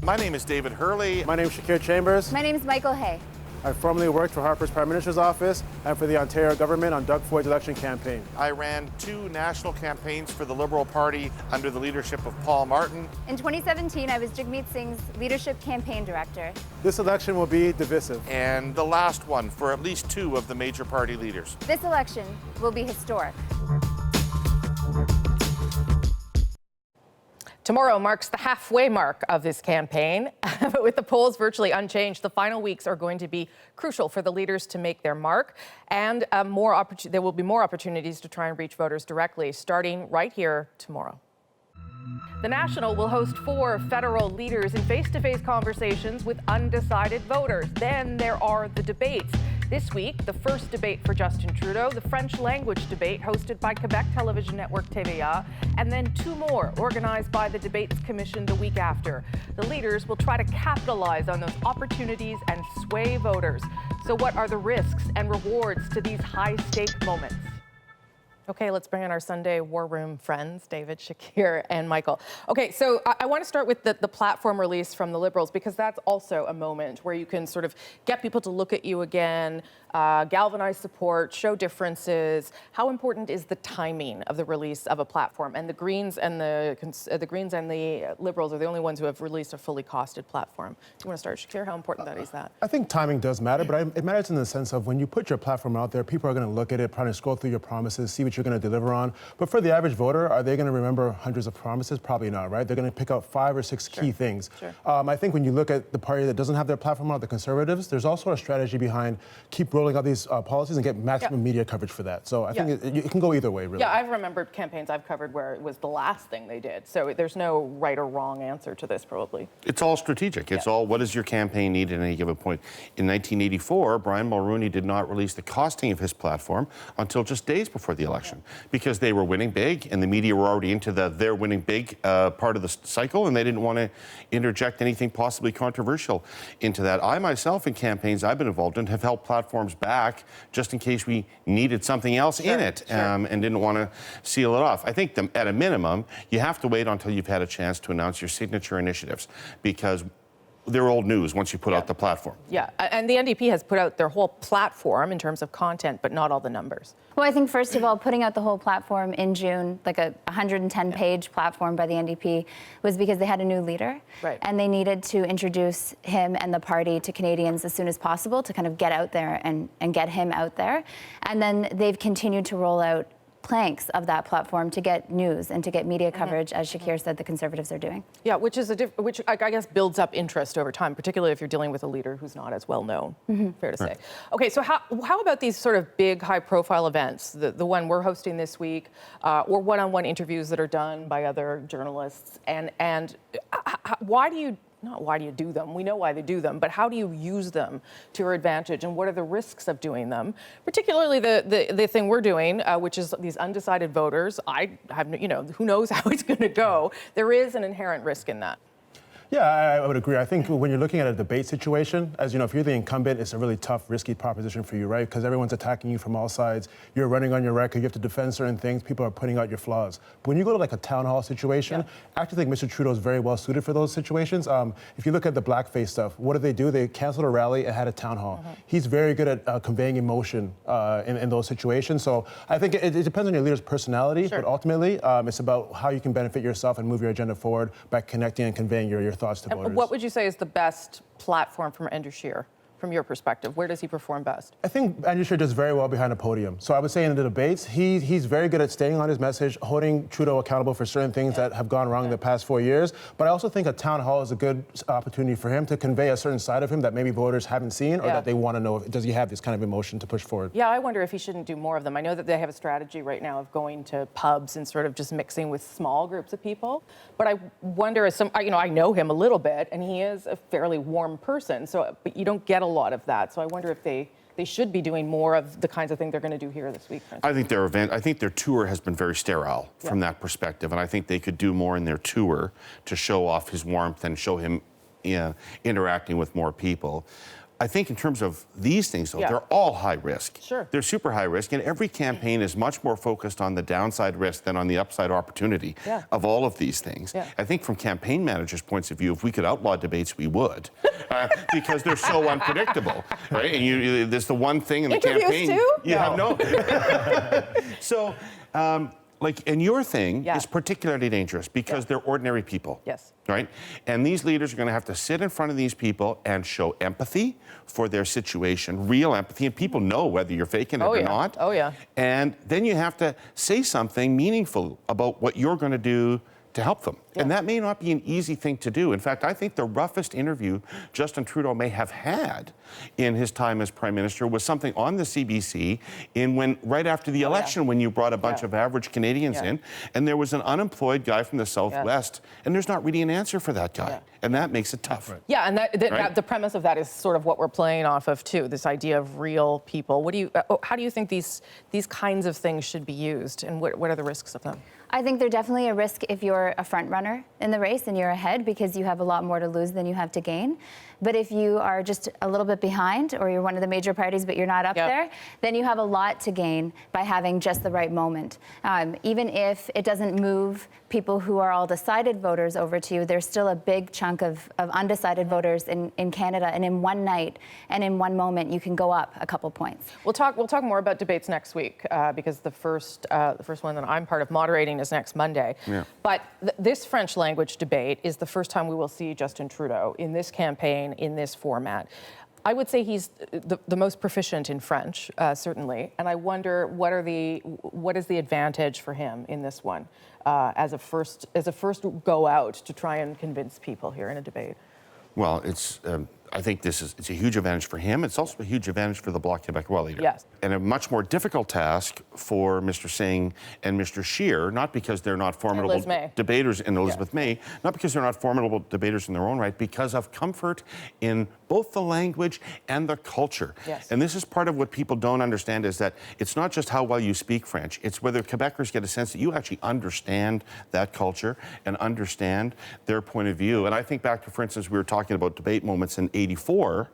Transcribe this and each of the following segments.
My name is David Hurley. My name is Shakir Chambers. My name is Michael Hay. I formerly worked for Harper's Prime Minister's office and for the Ontario government on Doug Ford's election campaign. I ran 2 national campaigns for the Liberal Party under the leadership of Paul Martin. In 2017, I was Jagmeet Singh's leadership campaign director. This election will be divisive. And the last one for at least 2 of the major party leaders. This election will be historic. Tomorrow marks the halfway mark of this campaign, but with the polls virtually unchanged, the final weeks are going to be crucial for the leaders to make their mark, and there will be more opportunities to try and reach voters directly, starting right here tomorrow. The National will host 4 federal leaders in face-to-face conversations with undecided voters. Then there are the debates. This week, the first debate for Justin Trudeau, the French language debate hosted by Quebec television network TVA, and then 2 more organized by the Debates Commission the week after. The leaders will try to capitalize on those opportunities and sway voters. So what are the risks and rewards to these high-stake moments? Okay, let's bring in our Sunday War Room friends, David, Shakir, and Michael. Okay, so I want to start with the platform release from the Liberals, because that's also a moment where you can sort of get people to look at you again, galvanize support, show differences. How important is the timing of the release of a platform? And the Greens and the Liberals are the only ones who have released a fully costed platform. Do you want to start, Shakir? How important that is that? I think timing does matter, but it matters in the sense of when you put your platform out there, people are going to look at it, probably scroll through your promises, see what you're going to deliver on. But for the average voter, are they going to remember hundreds of promises? Probably not, right? They're going to pick out 5 or 6 key things. Sure. I think when you look at the party that doesn't have their platform out, the Conservatives, there's also a strategy behind keep rolling out these policies and get maximum media coverage for that. So I think it can go either way, really. Yeah, I've remembered campaigns I've covered where it was the last thing they did. So there's no right or wrong answer to this, probably. It's all strategic. It's all, what does your campaign need at any given point? In 1984, Brian Mulroney did not release the costing of his platform until just days before the election, because they were winning big and the media were already into they're winning big part of the cycle, and they didn't want to interject anything possibly controversial into that. I myself, in campaigns I've been involved in, have held platforms back just in case we needed something else in it, and didn't want to seal it off. I think at a minimum, you have to wait until you've had a chance to announce your signature initiatives, because they're old news once you put out the platform. Yeah, and the NDP has put out their whole platform in terms of content, but not all the numbers. Well, I think, first of all, putting out the whole platform in June, like a 110-page platform by the NDP, was because they had a new leader. Right. And they needed to introduce him and the party to Canadians as soon as possible to kind of get out there and get him out there. And then they've continued to roll out planks of that platform to get news and to get media coverage, as Shakir said the Conservatives are doing. Yeah, which I guess builds up interest over time, particularly if you're dealing with a leader who's not as well known, fair to say. Okay, so how about these sort of big, high-profile events, the one we're hosting this week, or one-on-one interviews that are done by other journalists, and why do you do them? We know why they do them, but how do you use them to your advantage, and what are the risks of doing them? Particularly the thing we're doing, which is these undecided voters. I have, who knows how it's going to go. There is an inherent risk in that. Yeah, I would agree. I think when you're looking at a debate situation, as you know, if you're the incumbent, it's a really tough, risky proposition for you, right? Because everyone's attacking you from all sides. You're running on your record. You have to defend certain things. People are putting out your flaws. But when you go to like a town hall situation, I actually think Mr. Trudeau is very well suited for those situations. If you look at the blackface stuff, what did they do? They canceled a rally and had a town hall. He's very good at conveying emotion in those situations. So I think it depends on your leader's personality, but ultimately it's about how you can benefit yourself and move your agenda forward by connecting and conveying your thoughts to voters. What would you say is the best platform from Andrew Scheer? From your perspective, where does he perform best? I think Andrew Scheer does very well behind a podium. So I would say in the debates, he's very good at staying on his message, holding Trudeau accountable for certain things that have gone wrong in the past 4 years. But I also think a town hall is a good opportunity for him to convey a certain side of him that maybe voters haven't seen, or that they want to know, does he have this kind of emotion to push forward? Yeah, I wonder if he shouldn't do more of them. I know that they have a strategy right now of going to pubs and sort of just mixing with small groups of people. But I wonder, I know him a little bit, and he is a fairly warm person. But you don't get a lot of that. So I wonder if they should be doing more of the kinds of thing they're going to do here this week. I think their tour has been very sterile from that perspective, and I think they could do more in their tour to show off his warmth and show him interacting with more people. I think in terms of these things, though, Yeah. they're all high risk. Sure. They're super high risk, and every campaign is much more focused on the downside risk than on the upside opportunity Yeah. of all of these things. Yeah. I think from campaign managers' points of view, if we could outlaw debates, we would, because they're so unpredictable, right? And there's the one thing in the Interviews campaign too? you No. have no. So. And your thing Yeah. is particularly dangerous because they're ordinary people. Yes. Right? And these leaders are going to have to sit in front of these people and show empathy for their situation, real empathy, and people know whether you're faking it or not. Oh, yeah. And then you have to say something meaningful about what you're going to do to help them. Yeah. And that may not be an easy thing to do. In fact, I think the roughest interview Justin Trudeau may have had in his time as Prime Minister was something on the CBC right after the election when you brought a bunch of average Canadians in, and there was an unemployed guy from the Southwest, and there's not really an answer for that guy. And that makes it tough. Right. Yeah, and Right? the premise of that is sort of what we're playing off of too. This idea of real people. How do you think these kinds of things should be used, and what are the risks of them? I think they're definitely a risk if you're a front runner in the race and you're ahead because you have a lot more to lose than you have to gain. But if you are just a little bit behind or you're one of the major parties but you're not up there, then you have a lot to gain by having just the right moment. Even if it doesn't move people who are all decided voters over to you, there's still a big chunk of undecided voters in Canada, and in one night and in one moment you can go up a couple points. We'll talk more about debates next week because the first one that I'm part of moderating is next Monday. Yeah. But this French language debate is the first time we will see Justin Trudeau in this campaign in this format. I would say he's the most proficient in French, certainly, and I wonder what is the advantage for him in this one as a first go out to try and convince people here in a debate. Well, I think it's a huge advantage for him. It's also a huge advantage for the Bloc Québécois leader. Yes. And a much more difficult task for Mr. Singh and Mr. Scheer, not because they're not formidable Liz May. debaters, and Elizabeth May, not because they're not formidable debaters in their own right, because of comfort in both the language and the culture. Yes. And this is part of what people don't understand is that it's not just how well you speak French, it's whether Quebecers get a sense that you actually understand that culture and understand their point of view. And I think back to, for instance, we were talking about debate moments in '84,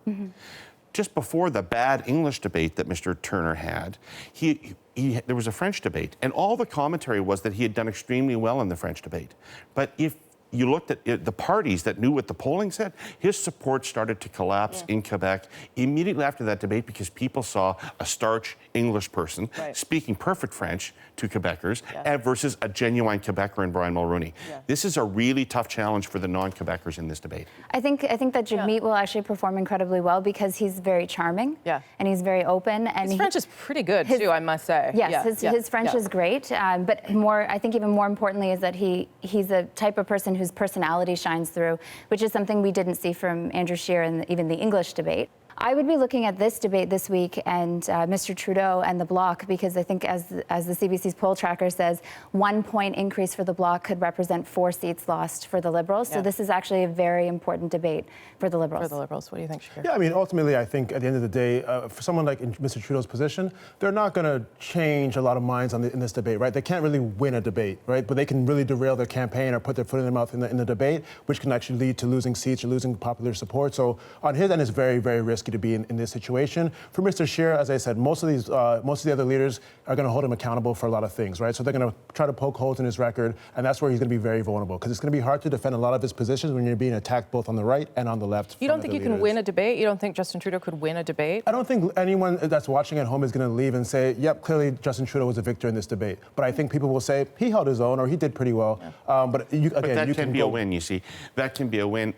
just before the bad English debate that Mr. Turner had, there was a French debate, and all the commentary was that he had done extremely well in the French debate. But if you looked at the parties that knew what the polling said, his support started to collapse in Quebec immediately after that debate because people saw a starch English person speaking perfect French to Quebecers versus a genuine Quebecer in Brian Mulroney. This is a really tough challenge for the non-Quebecers in this debate. I think that Jagmeet will actually perform incredibly well because he's very charming and he's very open. And His French is pretty good too, I must say. Yes, his French is great, but I think even more importantly is that he's a type of person whose personality shines through, which is something we didn't see from Andrew Scheer in even the English debate. I would be looking at this debate this week and Mr. Trudeau and the Bloc, because I think as the CBC's poll tracker says, 1 point increase for the Bloc could represent 4 seats lost for the Liberals. So this is actually a very important debate for the Liberals. For the Liberals, what do you think, Scheer? Yeah, I mean, ultimately, I think at the end of the day, for someone like in Mr. Trudeau's position, they're not going to change a lot of minds in this debate, right? They can't really win a debate, right? But they can really derail their campaign or put their foot in their mouth in the debate, which can actually lead to losing seats or losing popular support. So on his end, it's very, very risky to be in this situation. For Mr. Scheer, as I said, most of the other leaders are going to hold him accountable for a lot of things, right? So they're going to try to poke holes in his record, and that's where he's going to be very vulnerable, because it's going to be hard to defend a lot of his positions when you're being attacked both on the right and on the left. You don't think you can win a debate? You don't think Justin Trudeau could win a debate? I don't think anyone that's watching at home is going to leave and say, yep, clearly Justin Trudeau was a victor in this debate. But I think people will say he held his own or he did pretty well. But that can be a win, you see. That can be a win.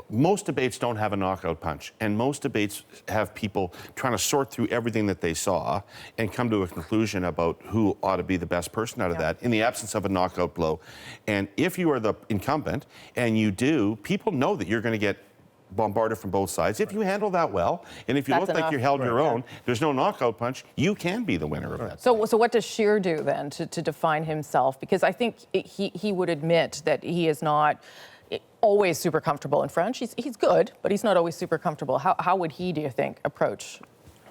Most debates don't have a knockout punch, and most debates have people trying to sort through everything that they saw and come to a conclusion about who ought to be the best person out of that in the absence of a knockout blow. And if you are the incumbent and you do, people know that you're going to get bombarded from both sides. If you handle that well, and if you look like you held your own, there's no knockout punch, you can be the winner of that. So what does Scheer do then to define himself? Because I think he would admit that he is not always super comfortable in French. He's good, but he's not always super comfortable. How would he, do you think, approach?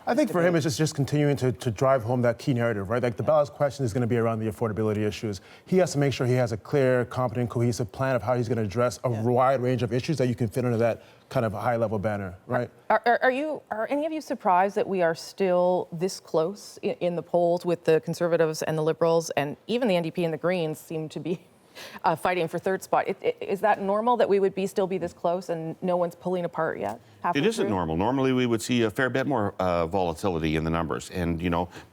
I think for him, it's just continuing to drive home that key narrative, right? Like the ballot's question is going to be around the affordability issues. He has to make sure he has a clear, competent, cohesive plan of how he's going to address a wide range of issues that you can fit under that kind of high-level banner, right? Are any of you surprised that we are still this close in the polls with the Conservatives and the Liberals, and even the NDP and the Greens seem to be fighting for third spot? Is that normal that we would still be this close and no one's pulling apart yet? It isn't normal. Normally, we would see a fair bit more volatility in the numbers, and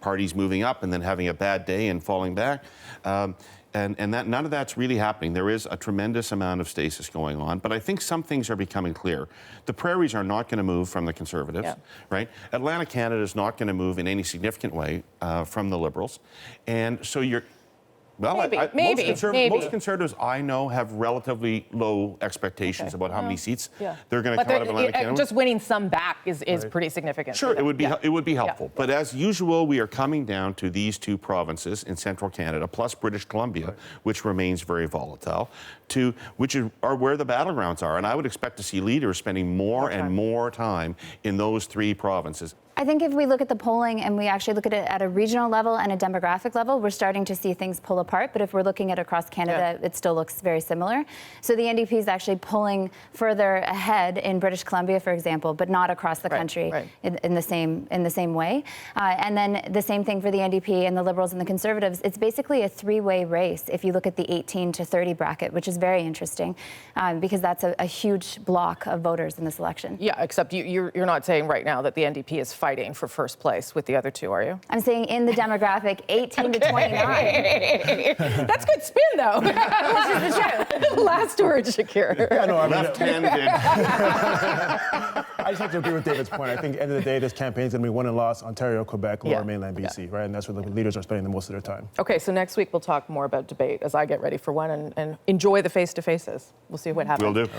parties moving up and then having a bad day and falling back. And that none of that's really happening. There is a tremendous amount of stasis going on, but I think some things are becoming clear. The prairies are not going to move from the Conservatives, right? Atlantic Canada is not going to move in any significant way from the Liberals, and so you're. Well, maybe. Most Conservatives I know have relatively low expectations about how many seats they're going to come out of Atlantic Canada. Just winning some back is pretty significant. Sure, it would be helpful. But as usual, we are coming down to these two provinces in central Canada, plus British Columbia, which remains very volatile, which are where the battlegrounds are. And I would expect to see leaders spending more and more time in those three provinces. I think if we look at the polling and we actually look at it at a regional level and a demographic level, we're starting to see things pull apart. But if we're looking at across Canada, it still looks very similar. So the NDP is actually pulling further ahead in British Columbia, for example, but not across the country in the same way. And then the same thing for the NDP and the Liberals and the Conservatives. It's basically a three-way race if you look at the 18 to 30 bracket, which is very interesting because that's a huge block of voters in this election. Yeah, except you're not saying right now that the NDP is fighting for first place with the other two, are you? I'm saying in the demographic 18 to 29. That's good spin, though. Last word, Shakir. Yeah, no, I mean, Left-handed. I just have to agree with David's point. I think at the end of the day, this campaign's going to be won and lost Ontario, Quebec, Lower Mainland BC, right? And that's where the leaders are spending the most of their time. Okay, so next week we'll talk more about debate as I get ready for one and enjoy the face-to-faces. We'll see what happens. Will do.